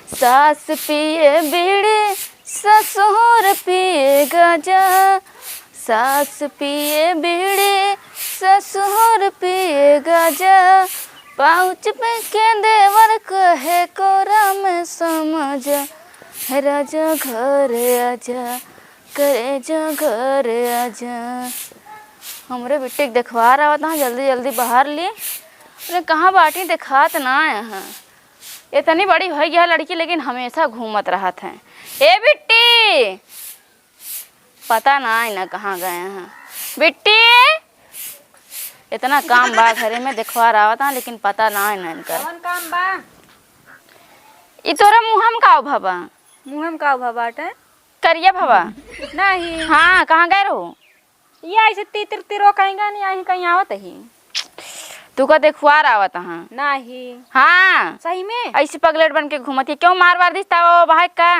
सास पिए बीड़ी ससुर पिए गाजा, सास पिए बीड़ी ससुर पिए गाजा, पाउच पे के देवर कहे कोरा में समझ, राजा घर आजा करे जा घर आजा। हमरे बेटे के देखवा रहा था जल्दी जल्दी बाहर लिए, अरे कहाँ बाटी दिखात ना यहाँ। इतनी बड़ी हो गया लड़की लेकिन हमेशा घूमत रहा था। ए बिट्टी पता ना है ना कहाँ गए हैं बिट्टी। इतना काम बा घरे में दिखवा रहा था लेकिन पता ना है ना इनका कौन काम बा। ई तोरा मुहम का भवा, मुहम का बाटे करिया भवा नहीं। हाँ कहाँ गए रहो? ये ऐसे तीतर तिरो कहेंगा नहीं, यहीं कहीं आवत ही तू का देखवा रहा था? नहीं हाँ सही में ऐसी पगलेट बन के घूमती क्यों? मार वार दिखता वो भाग का।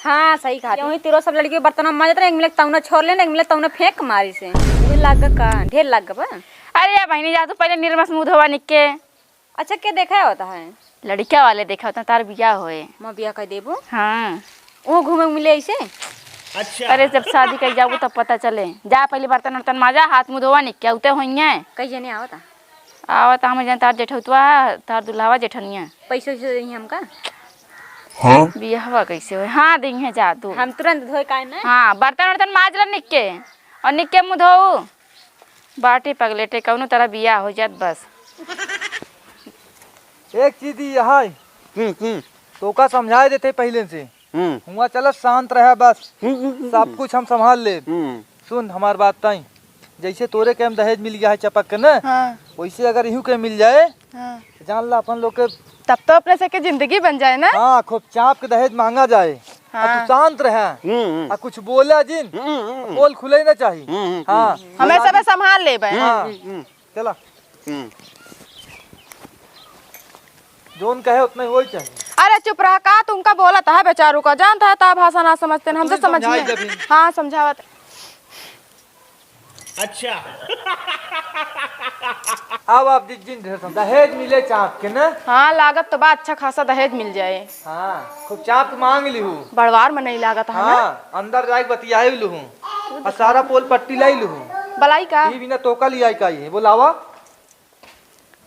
हाँ सही कहा। वही तिरो सब लड़की बर्तन मजत रहे, एक मिले तौना छोड़ लेना, एक मिले तौना फेंक मारी से। ढेर लाग का ढेर लाग बा। अरे यार बहनी जा तू पहले निर्मस मुँह धोवा निके। अच्छा क्या देखा होता है? लड़किया वाले देखा होता तार बिया होए। मैं बिया कर देबो। हाँ वो घूमे मिले ऐसे। अच्छा अरे जब शादी कर जाऊ तब पता चले। जा पहले बर्तन वर्तन माजा, हाथ मुँह धोवा निके उते होइए। कई जने आवता आवता हम जान तार जेठौतवा तार दुल्हावा जेठनिया पैसे वैसे देही हमका। हाँ बियाहवा कैसे हो? हाँ दी है जा तू। हम तुरंत धोए का ना। हाँ बर्तन वर्तन माज ला निके और निके मुँह धोऊ। बाटी पगलेटे कौनो तरह बिया हो जात बस। एक चीज यहाँ तो का समझाए देते पहले से। हुआ चलो शांत रहा बस, सब कुछ हम संभाल ले। सुन हमार बात ताई, जैसे तोरे के हम दहेज मिल गया है चपक के ना, वैसे अगर यूं के मिल जाए जान ला अपन लोग के तब तो अपने से के जिंदगी बन जाए ना। हाँ खूब चाप के दहेज मांगा जाए। हाँ। तू शांत रहे, कुछ बोला जिन बोल खुले ना चाहिए। हाँ हमें सब संभाल ले। हाँ चला जोन कहे उतना ही वही चाहिए। अरे चुप रहा का तुमका बोला था बेचारू का, जानता है ता भाषा ना समझते हैं हमसे समझिए। हाँ समझावत। अच्छा अब आप जिन दहेज मिले चाप के ना। हाँ लागत तो बा अच्छा खासा दहेज मिल जाए। हाँ खूब चाप मांग ली हूँ। बड़वार में नहीं लागत है। हाँ अंदर जाके बतियाई लू हूँ और सारा पोल पट्टी लाई लू हूँ। बलाई का ये बिना तोका लिया का ही बोलावा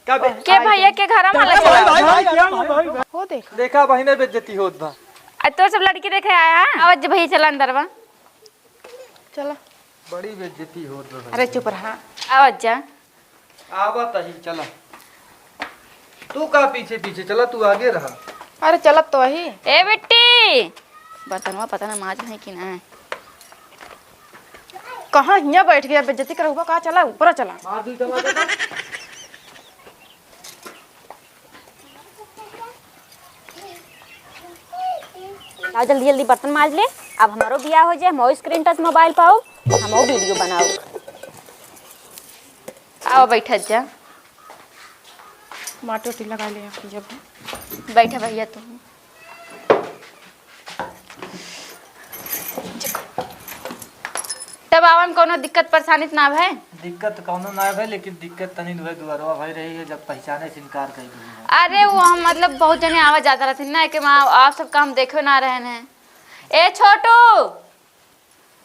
के भैया के घर में चला हो देखा देखा बहिने बेइज्जती होत बा। तो सब लड़की देखे आया। आवाज भैया चला अंदर बा चला। बड़ी बेइज्जती होत बा। अरे चुप रहा। आवाज जा आवत ही चला। तू का पीछे पीछे चला, तू आगे रहा। अरे चलत तो वही। ए बेटी बर्तनवा पता ना माज है कि ना। कहाँ हिया बैठ गया बेइज्जती कर हुआ कहा। चला ऊपर चला। मार दी टमाटर। आओ जल्दी जल्दी बर्तन माज ले। अब हमारो बिया हो जाए, हम स्क्रीन टच मोबाइल पाओ, हम वीडियो बनाओ। आओ बैठ जा। माटी उटी लगा ले जब बैठा भैया तुम। तब आवन कोनो दिक्कत परेशानी ना है? दिक्कत कौनो ना है लेकिन दिक्कत तनी दुआ दुआरवा भाई रही है जब पहचाने से इनकार कर दी। अरे वो हम मतलब बहुत जने आवाज जाता रहते ना कि माँ आप सब काम देखो ना रहे हैं। ए छोटू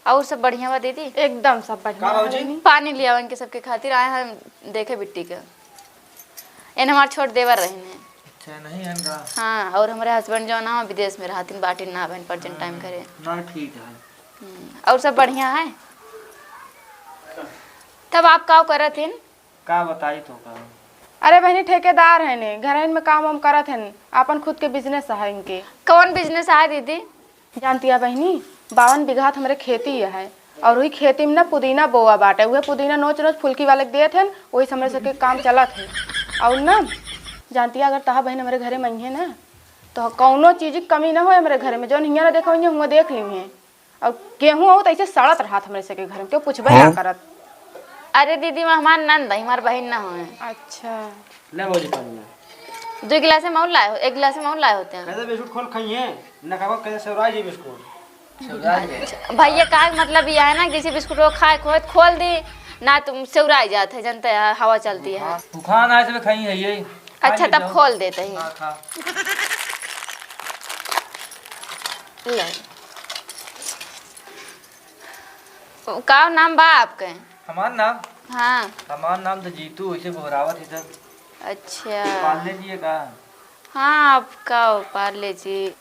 और सब बढ़िया बा दीदी? एकदम सब बढ़िया। पानी लिया इनके सबके खातिर आए हम देखे बिट्टी का। इन हमारे छोट देवर रहे हैं। अच्छा नहीं है ना। हाँ और हमारे हस्बैंड जो ना विदेश में रहती बाटी ना बहन परजेंट टाइम करे ना ठीक है। और सब बढ़िया है। तब आप का करत हैं? का बताई तो का। अरे बहनी ठेकेदार है ने घर में काम हम करत हैं, अपन खुद के बिजनेस है इनके। कौन बिजनेस है दीदी? जानती है बहनी 52 बीघा हमारे खेती है और वही खेती में ना पुदीना बोआ बाटे। वह पुदीना नोच नोच फुल्की वाले दिए थे, वही समझ सके काम चला थे। और ना जानती है अगर तहा बहन हमारे घरे में है ना तो कौनो चीज की कमी ना हो हमारे घर में। जो हियाँ ना देखो हुआ देख ली है। और गेहूँ हो तो ऐसे सड़त रहा हमारे सके घर में, क्यों पूछबे ना करत। अरे दीदी हमार नंद है, हमार बहन ना हो। अच्छा ले बोली पानी 2 गिलास में लाए हो, 1 गिलास में लाए होते हैं। कैसे बिस्कुट खोल खाइए ना खाओ कैसे सेवराई जी बिस्कुट। भैया का मतलब यह है ना जैसे बिस्कुट वो खाए खोल दी ना तुम सेवराई जाते है, जानते हैं हवा चलती है। तूफान आए से खाई है ये। अच्छा तब खोल देते हैं। ले का नाम बा आपके? हमार नाम हाँ। हमार नाम तो जीतू, ऐसे घबरावत है सब। अच्छा। पाल लीजिए का? हाँ आपका पार लीजिए।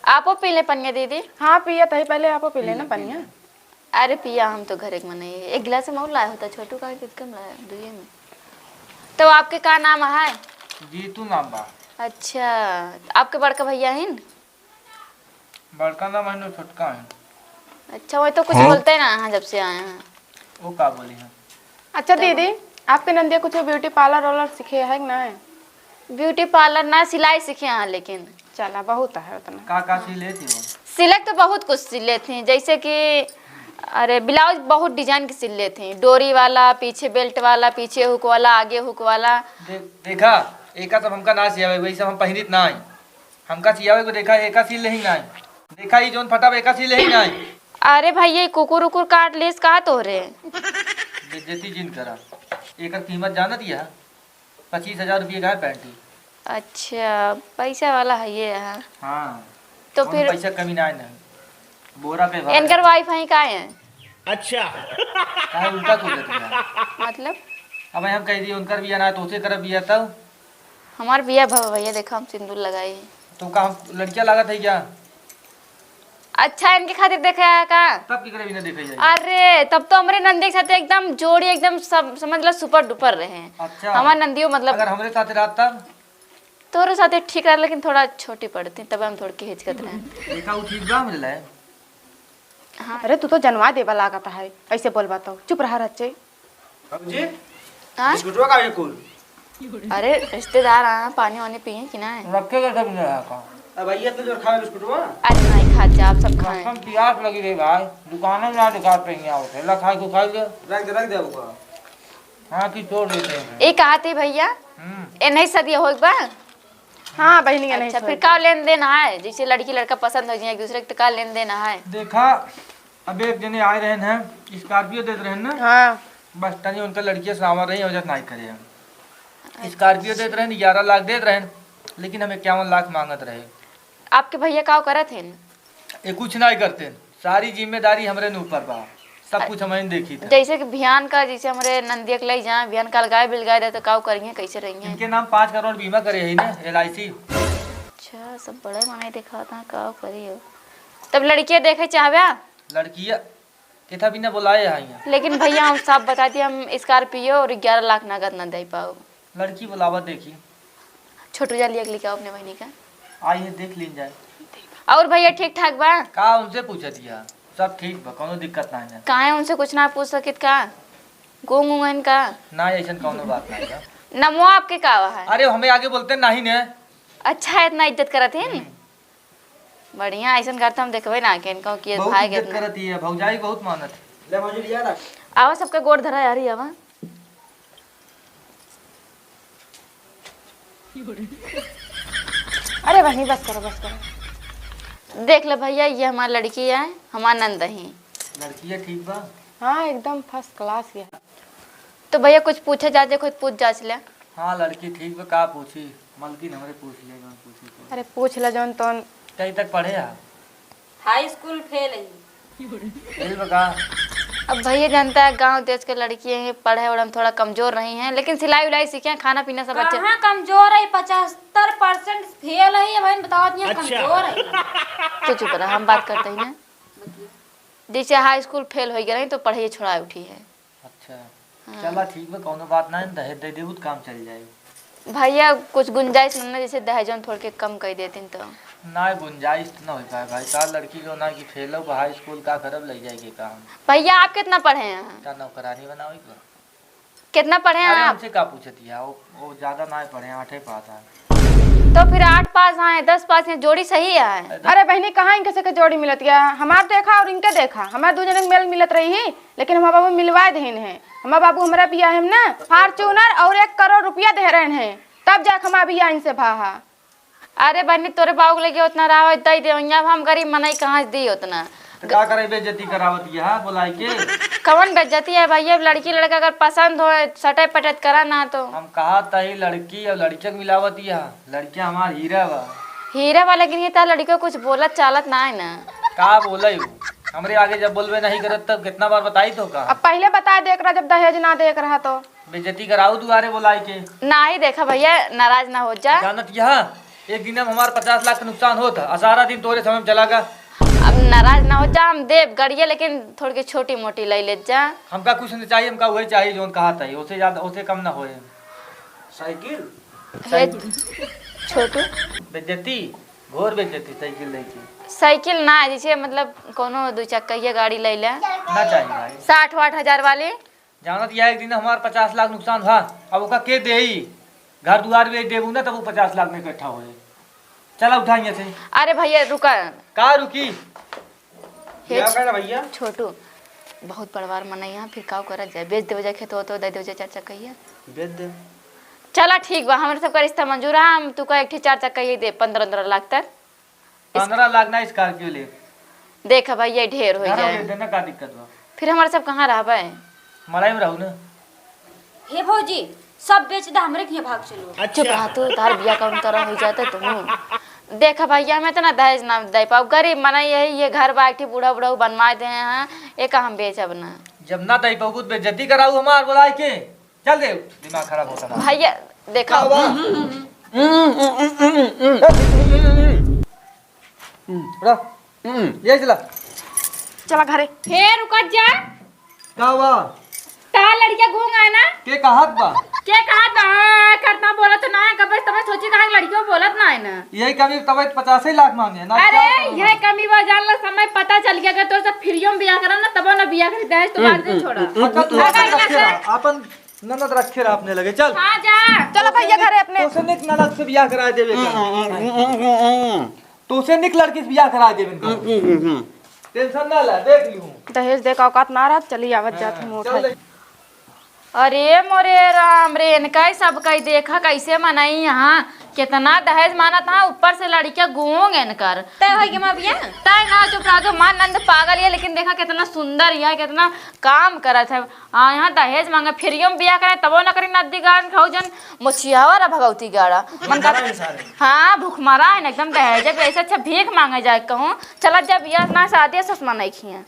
आपो पी ले पनिया दीदी। हाँ पिया तही पहले आपो पी लेना पनिया। अरे पिया हम तो घर एक में नहीं, एक गिलास में और लाया होता छोटू का कितकम लाया दुए में। तो आपके का नाम है? जीतू नाम बा। अच्छा आपके बड़का भैया हैं? बड़का नाम है छोटका है। अच्छा वही तो कुछ बोलते हैं ना हाँ जब से आए हैं। वो का बोली है? अच्छा दीदी आपके नंदिया कुछ ब्यूटी पार्लर वालर सीखे है कि ना? ब्यूटी पार्लर ना, सिलाई सीखे हैं लेकिन। चला बहुत है उतना। का सिले थी वो? सिलक तो बहुत कुछ सिले थे, जैसे कि अरे ब्लाउज बहुत डिजाइन के सिले थे, डोरी वाला, पीछे बेल्ट वाला, पीछे हुक वाला, आगे हुक वाला। देखा एका सब हमका ना सियावे, वही सब हम पहिनित ना आई। हमका सियावे को देखा एका सिल नहीं ना। देखा ही जोन फटा एका सिल नहीं ना। अरे भैया कुकुर उकुर काट लेस का तो रे बेइज्जती जिन करा। एकर कीमत जानत ही है 25,000 रुपये का है पैंटी। अच्छा पैसा वाला है ये है। हाँ तो फिर पैसा कमी ना है। बोरा पे भाग इनकर वाईफाई का है? अच्छा काहे उल्टा तो देती है। मतलब अब हम कह दिए उनकर बिया ना तो उसे करब बिया तब। हमार बिया भैया देखा हम सिंदूर लगाई। तो का हम लड़कियां लागत है क्या? अच्छा इनके खातिर देखा है का? तब की करे बिना देखे जाए। अरे तब तो हमारे नंदी के साथ एकदम जोड़ी एकदम सब समझ लो सुपर डुपर रहे हैं। अच्छा हमारे नंदियों मतलब अगर हमरे साथ रात तब तोरे साथ ठीक रहा लेकिन थोड़ा छोटी पड़ती तब हम थोड़ी की हिचकत रहे। देखा वो ठीक बा मिला है। अरे तू तो जनवा देवा लागत है ऐसे बोलबा तो चुप रहा रच्चे। बाबूजी हाँ? बिस्कुटवा का कुल अरे रिश्तेदार आए पानी वानी पिए कि ना? रखेगा सब मिला का। अब आइए तो जो खावे बिस्कुटवा। अरे नहीं खा जा आप सब खाएं। हम प्यास लगी रही भाई, दुकान में ना दिखा पे आओ थे ला खाए को खाई ले। रख दे ऊपर। हां की छोड़ देते हैं। एक आते भैया ए नहीं सदिया हो एक बार। हाँ बहनी नहीं अच्छा फिर का लेन देन है? जैसे लड़की लड़का पसंद हो जाए एक दूसरे के, का लेन देन है? देखा अब एक जने आए रहे हैं स्कॉर्पियो देते रहे ना। हाँ बस तनी उनका लड़कियां सावर रही वजह नहीं करे हम। स्कॉर्पियो देते रहे 11 लाख देते रहे, लेकिन हम 51 लाख मांगत रहे। आपके भैया का करत हैं? ये कुछ नहीं करते, सारी जिम्मेदारी हमरे न ऊपर बा, सब कुछ हमें देखी था। जैसे कि भियान का जैसे हमारे नंदिया के ले जाए भियान का लगाए बिल गाए दे तो का करेंगे कैसे रहेंगे? इनके नाम 5 करोड़ बीमा करे है ना LIC। अच्छा सब बड़े माने देखा था का करी हो। तब लड़कियां देखे चाहबे? लड़कियां केथा बिना बुलाए है यहाँ। लेकिन भैया हम सब बता दिए हम स्कॉर्पियो और 11 लाख नगद न दे पाओ। लड़की बुलावा देखी छोटू जाली अगली का अपने बहनी का आइए देख लीन जाए। और भैया ठीक ठाक बा? का उनसे पूछ दिया सब ठीक बा, कोनो दिक्कत नहीं है। काहे उनसे कुछ ना पूछ सकित का? गोंग उंगन का ना ऐसा कोनो बात नहीं है। नमो आपके का है? अरे हमें आगे बोलते नहीं ने। अच्छा है इतना इज्जत करत है। बढ़िया ऐसा करते हम देखबे ना के इनको कि बहुत भाई इज्जत कितना करती है, भौजाई बहुत मानत है। ले मौजूद यार रख। आवा सबका गोड़ धरा यार ही आवा। अरे बहनी बस करो बस करो। देख ले भैया ये हमारी लड़की है, हमारा नंद है। लड़कियां ठीक बा? हाँ एकदम फर्स्ट क्लास ये। तो भैया कुछ पूछे जाचे खुद पूछ जाच ले। हाँ लड़की ठीक बा, का पूछी मलकिन हमरे पूछ ले जौन पूछी तो। अरे पूछ ल जौन तो। कहीं तक पढ़े आप? हाई स्कूल फेल है। फेल बा का? अब भैया जानता है गांव देश के लड़कियां हैं पढ़े और हम थोड़ा कमजोर नहीं हैं, लेकिन सिलाई उलाई सीखे हैं, खाना पीना सब अच्छे। कहाँ कमजोर है? 75% फेल है। बहन बताओ इतना कमजोर है। तो चुप रहा हम बात करते हैं ना। जैसे हाई स्कूल फेल हो गया नहीं तो पढ़ाई छोड़ा उठी है। अच्छा चला ठीक बा, कोनो बात नहीं, दहेज दे देबू तो काम चल जाए। भैया कुछ गुंजाइश नहीं जैसे दहेजन थोड़ के कम कर देती तो। ना गुंजाइश तो ना हो पाए भाई, का लड़की जो ना कि फेल हो हाई स्कूल का खराब लग जाएगी काम। भैया आप कितना पढ़े हैं? क्या नौकरानी बनाओगी का? कितना पढ़े हैं अरे आप? हमसे का पूछती है वो ज्यादा ना पढ़े, 8 पास है। तो फिर 8 पास आए 10 पास हैं, जोड़ी सही है। अरे बहनी कहाँ इनके से जोड़ी मिलत गया? हमार देखा और इनके देखा, हमारे दो जने के मेल मिलत रही ही, लेकिन हमारे बाबू मिलवा देन है। हमारे बाबू हमारा बिया है ना फॉर्च्यूनर और 1 करोड़ रुपया दे रहे हैं, तब जाके हमारा बिया इनसे भाहा। अरे बनी तोरे बाबू लगे उतना राव दई दे, हम गरीब मनाई कहाँ से दी उतना। तो का करे बेइज्जती करावत है बुलाई के? कौन बेइज्जती है भैया? लड़की लड़का अगर पसंद हो सटे पटत करा ना तो। हम कहा तही लड़की और लड़के के मिलावत है, लड़कियां हमार हीरा बा। हीरा वाला लेकिन ये तार लड़कियों कुछ बोलत चालत ना है ना। का बोला ही हमरे आगे जब बोलबे नहीं करत तब कितना बार बताई तो का अब पहले बता देख रहा जब दहेज ना देख रहा तो। बेइज्जती कराऊ दुआरे बोलाई के। ना ही देखा भैया, नाराज ना हो जा। जानत यहाँ एक दिन में हमारे 50 लाख का नुकसान होता, सारा दिन तोरे समय में चला गा। अब नाराज ना हो जा, हम देव गड़िए लेकिन थोड़ी छोटी मोटी ले ले जा। हमका कुछ नहीं चाहिए, हमका वही चाहिए जो कहा था, उससे ज्यादा उससे कम ना होए। साइकिल हे छोटू बेइज्जती, घोर बेइज्जती साइकिल लेके। साइकिल ना है, जैसे मतलब कोनो 2 चक्का गाड़ी ले ले ना चाहिए भाई। 60-60 हजार वाली। जानत यह एक दिन हमारे 50 लाख नुकसान हुआ, अब उसका के दे ही घर दुआर बेच देबू ना तब वो 50 लाख में इकट्ठा हो। चला उठाइए से। अरे भैया रुका, का रुकी? हे क्या कह रहा भैया? छोटू बहुत परिवार मनाइया, फिर का करा जाए, बेच देवे जाए खेत हो तो दे देवे जाए 4 चक्का। बेच दे। चला ठीक बा, हमारे सबका रिश्ता मंजूर है। हम तू का एक 4 चक्का ही दे 15-15 लाख तक। 15 लाख ना स्कॉर्पियो ले। देखा भाई ये ढेर हो जाए, देना का दिक्कत बा? फिर हमारे सब कहाँ रहबे? मलाई में रहू ना। हे भौजी सब बेच दे, हमरे के भाग चलो। चुप रहा तू, तार बिया कौन तरह हो जाता तुम। देखा भैया हमें तो ना दहेज ना दे पाऊ, गरीब मना यही ये घर बाटी बूढ़ा बूढ़ा बनवा दे हैं, एक हम बेचब ना। जब ना दई बहुत बेइज्जती कराऊ हमार बोला के। चल दे, दिमाग खराब होता ना। भैया देखा ये चला चला घरे। हे रुक जा, का हुआ? ता लड़किया घूंग आए ना के कहत बा? के कहा बा करना बोला तो ना कब तब सोची कहा लड़कियों बोलत ना है ना। यही कमी तब 50 लाख मांगे ना। अरे यह कमी वो जान ला, समय पता चल गया कि तो सब फ्रीओ में बियाह करा ना तब ना बियाह कर दहेज तो बाद में छोड़ा। अपन ननद रखे रहा अपने लगे। चल हां जा, चलो भैया घरे अपने। तोसे निक ननद से बियाह करा देवे का। तोसे निक लड़की से बियाह करा देवे का। टेंशन ना ला, देख लियो। दहेज दे का औकात ना रहा, चली आवत जात हम उठा। चल अरे मोरे राम रे, इनका सब कई देखा कैसे मनाई यहाँ, कितना दहेज माना था, ऊपर से लड़कियां गूंग इनकर। तय होई के मां बियाह तय ना चुप रहा, मान नंद पागल है, लेकिन देखा कितना सुंदर है, कितना काम करत है। हाँ यहाँ दहेज मांगे, फिर हम बियाह करे तबो न करी, नदी गाड़ खाऊ जन मोचियावा भगवती गाड़ा मन का। हाँ भूख मारा है एकदम, दहेज ऐसे अच्छा भीख मांगे जाए कहूँ। चला जब बियाह ना शादी सस मनाई खिया।